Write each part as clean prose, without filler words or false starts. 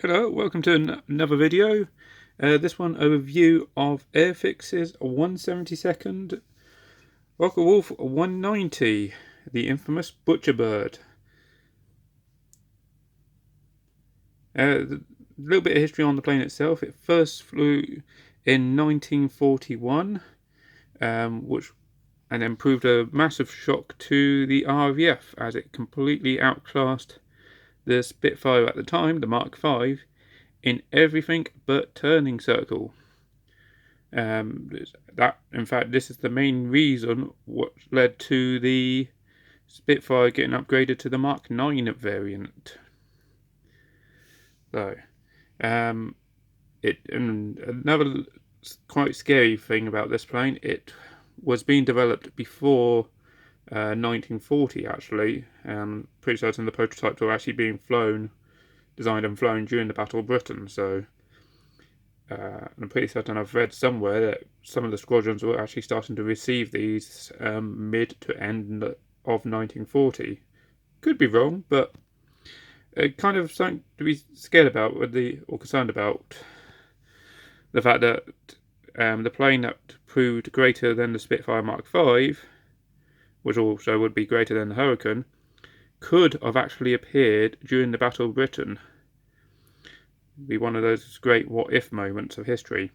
Hello, welcome to another video. This one a review of Airfix's 172nd Wolf 190, the infamous Butcher Bird. A little bit of history on the plane itself. It first flew in 1941, and then proved a massive shock to the RAF as it completely outclassed the Spitfire at the time, the Mark V, in everything but turning circle. In fact, this is the main reason what led to the Spitfire getting upgraded to the Mark 9 variant. So, and another quite scary thing about this plane, it was being developed before 1940 actually. Pretty certain the prototypes were actually being designed and flown during the Battle of Britain. So I'm pretty certain I've read somewhere that some of the squadrons were actually starting to receive these mid to end of 1940. Could be wrong, but kind of something to be scared about or concerned about. The fact that the plane that proved greater than the Spitfire Mark V, which also would be greater than the Hurricane, could have actually appeared during the Battle of Britain. Be one of those great what-if moments of history.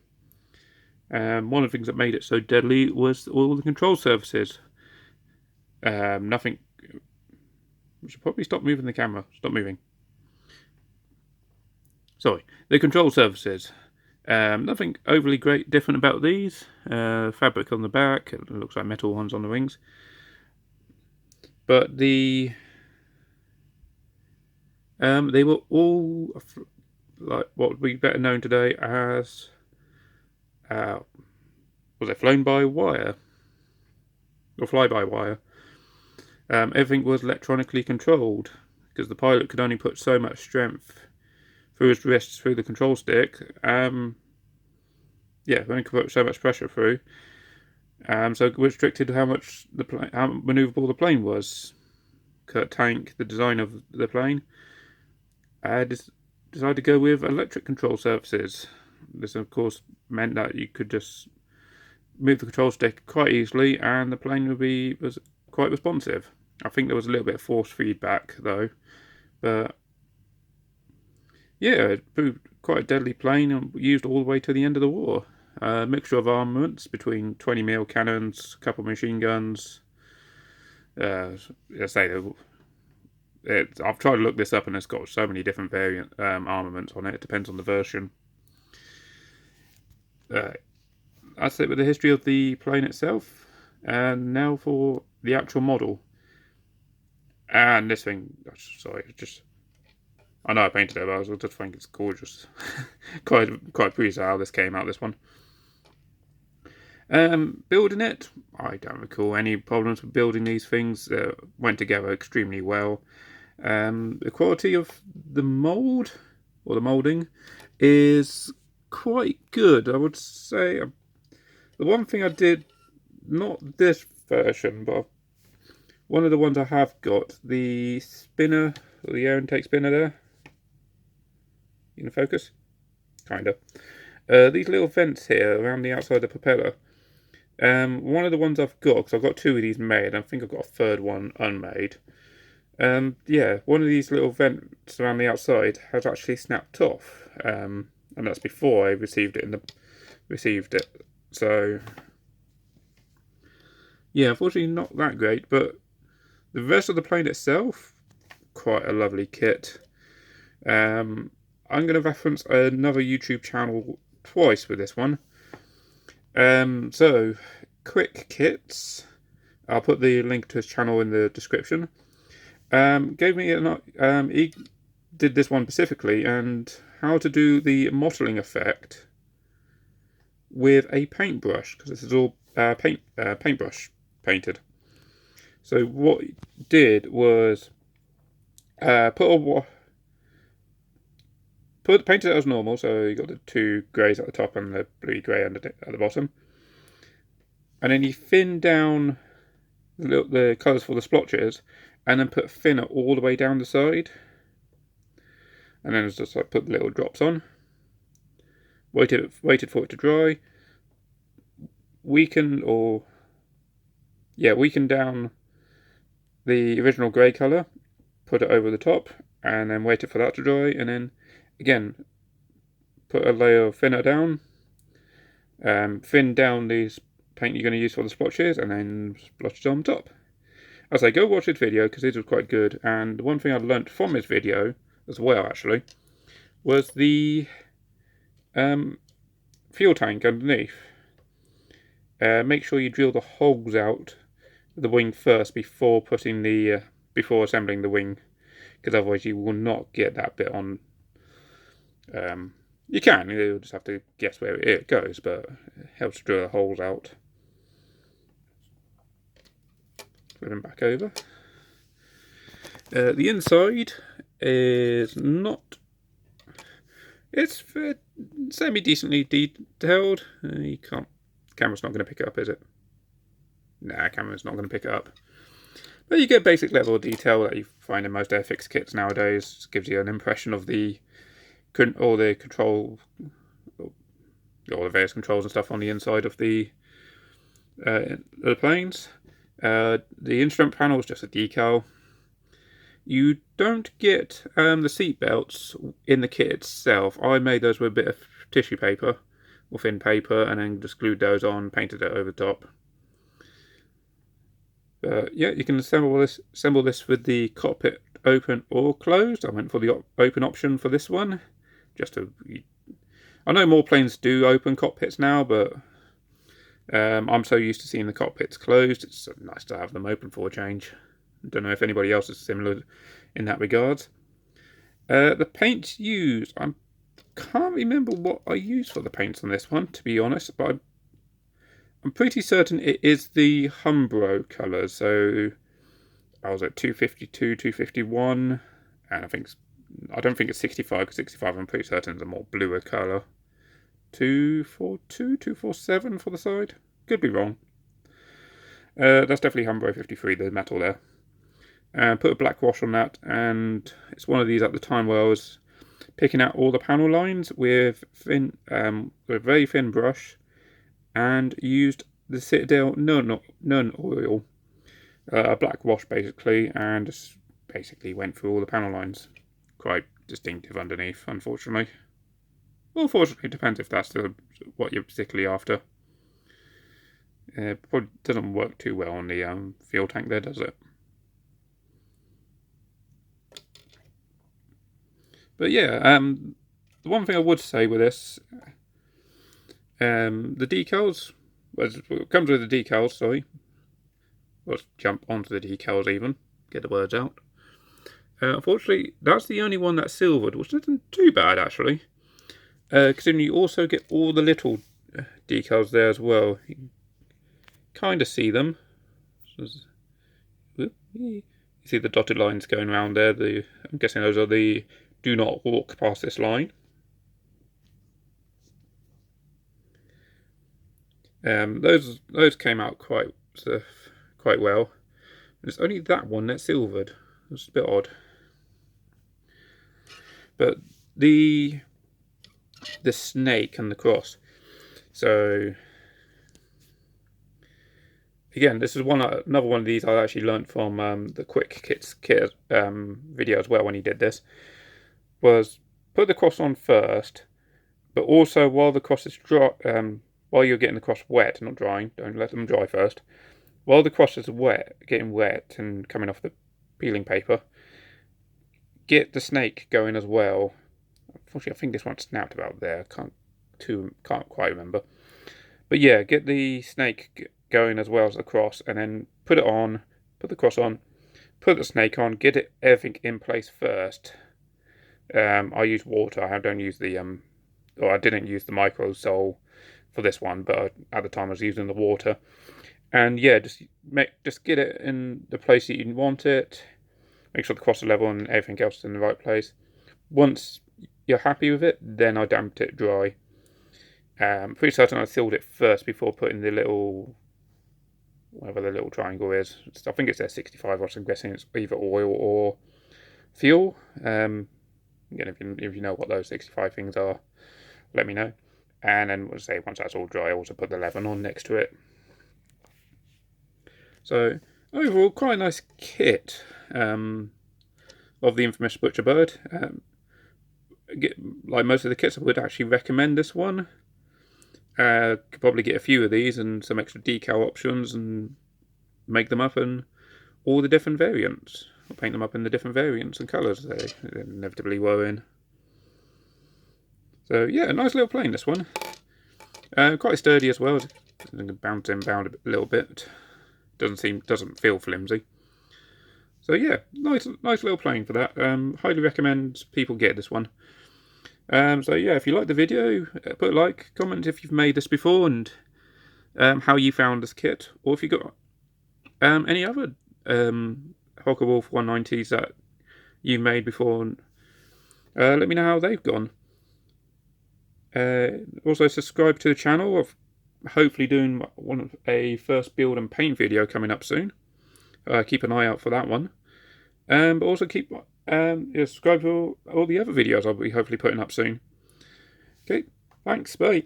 One of the things that made it so deadly was all the control surfaces. Nothing. We should probably stop moving the camera. Stop moving. Sorry. The control surfaces. Nothing overly different about these. Fabric on the back. It looks like metal ones on the wings. But they were all like what would be better known today as was it flown by wire or fly by wire. Everything was electronically controlled because the pilot could only put so much strength through his wrists through the control stick. Only could put so much pressure through. So it restricted how manoeuvrable the plane was. Kurt Tank, the designer of the plane, decided to go with electric control surfaces. This, of course, meant that you could just move the control stick quite easily, and the plane was quite responsive. I think there was a little bit of force feedback though, but yeah, it proved quite a deadly plane and used all the way to the end of the war. A mixture of armaments between 20mm cannons, a couple of machine guns. I've tried to look this up and it's got so many different variant armaments on it. It depends on the version. That's it with the history of the plane itself. And now for the actual model. And this thing, sorry, I know I painted it, but I just think it's gorgeous. quite pleased how this came out, this one. Building it, I don't recall any problems with building these things. Went together extremely well. The quality of the mould, or the moulding, is quite good. I would say the one thing I did, not this version, but one of the ones I have got, the spinner, or the air intake spinner there. You can focus? Kinda. These little vents here around the outside of the propeller. One of the ones I've got, because I've got two of these made, I think I've got a third one unmade. One of these little vents around the outside has actually snapped off, and that's before I received it. So yeah, unfortunately not that great, but the rest of the plane itself, quite a lovely kit. I'm going to reference another YouTube channel twice with this one. So QuickKits, I'll put the link to his channel in the description. Gave me he did this one specifically, and how to do the mottling effect with a paintbrush, because this is all paintbrush painted. So what he did was painted it as normal, so you got the two greys at the top and the blue grey at the bottom, and then he thinned down the colours for the splotches, and then put thinner all the way down the side. and then it's just like put the little drops on, waited for it to dry, weaken down the original grey colour, put it over the top, and then waited for that to dry, and then again put a layer of thinner down, thin down these paint you're going to use for the splotches, and then splotches on top. As I go watch his video, because this was quite good, and one thing I learnt from his video as well actually was the fuel tank underneath. Make sure you drill the holes out of the wing first before putting the before assembling the wing, because otherwise you will not get that bit on. You can, you'll just have to guess where it goes, but it helps to drill the holes out. Flip them back over. The inside is not. It's semi-decently detailed. You can't. Camera's not going to pick it up, is it? Nah, camera's not going to pick it up. But you get basic level of detail that you find in most Airfix kits nowadays. It gives you an impression of all the various controls and stuff on the inside of the planes. The instrument panel is just a decal. You don't get the seat belts in the kit itself. I made those with a bit of tissue paper or thin paper, and then just glued those on, painted it over the top. Yeah, you can assemble this with the cockpit open or closed. I went for the open option for this one. I know more planes do open cockpits now, but I'm so used to seeing the cockpits closed. It's nice to have them open for a change. I don't know if anybody else is similar in that regard. The paints used, I can't remember what I used for the paints on this one, to be honest, but I'm pretty certain it is the humbrol colours. So I was at 252, 251, and I don't think it's 65, because 65 I'm pretty certain is a more bluer colour. 242, 247 for the side. Could be wrong. That's definitely humbrol 53, the metal there. Put a black wash on that, and it's one of these at the time where I was picking out all the panel lines with a very thin brush, and used the Citadel Nuln Oil, a black wash basically, and just basically went through all the panel lines. Quite distinctive underneath, unfortunately. Well, fortunately, it depends if that's what you're particularly after. Probably doesn't work too well on the fuel tank there, does it? But yeah, the one thing I would say with this, the decals, it comes with the decals, sorry. Let's jump onto the decals even, get the words out. Unfortunately, that's the only one that's silvered, which isn't too bad actually. Considering you also get all the little decals there as well. You can kind of see them. You see the dotted lines going around there. I'm guessing those are the do not walk past this line. Those came out quite well. It's only that one that's silvered. It's a bit odd. But the snake and the cross. So again, this is another one of these I actually learnt from the QuickKits kit video as well when he did this. Was put the cross on first, but also while the cross is dry, while you're getting the cross wet, not drying, don't let them dry first. While the cross is getting wet and coming off the peeling paper, get the snake going as well. Unfortunately, I think this one snapped about there. Can't quite remember. But yeah, get the snake going as well as the cross, and then put it on, put the cross on, put the snake on, get everything in place first. I use water. I don't use the I didn't use the micro sole for this one, but at the time I was using the water. And yeah, just get it in the place that you want it. Make sure the cross is level and everything else is in the right place. Once you're happy with it, then I damped it dry. Pretty certain I sealed it first before putting the little, whatever the little triangle is. I think it's there 65, I'm guessing it's either oil or fuel. Again, if you know what those 65 things are, let me know. And then we'll say once that's all dry, I'll also put the leaven on next to it. So overall, quite a nice kit of the infamous Butcher Bird. Like most of the kits, I would actually recommend this one. Could probably get a few of these and some extra decal options and make them up in all the different variants. Or paint them up in the different variants and colours they inevitably were in. So yeah, a nice little plane, this one. Quite sturdy as well. Bounce in, bound a little bit. Doesn't feel flimsy. So yeah, nice little plane for that. Highly recommend people get this one. So yeah, if you like the video, put a like, comment if you've made this before and how you found this kit, or if you got any other Fw190s that you made before. Let me know how they've gone. Also subscribe to the channel. I've hopefully doing a first build and paint video coming up soon. Keep an eye out for that one. But also keep subscribe to all the other videos I'll be hopefully putting up soon. Okay, thanks, bye.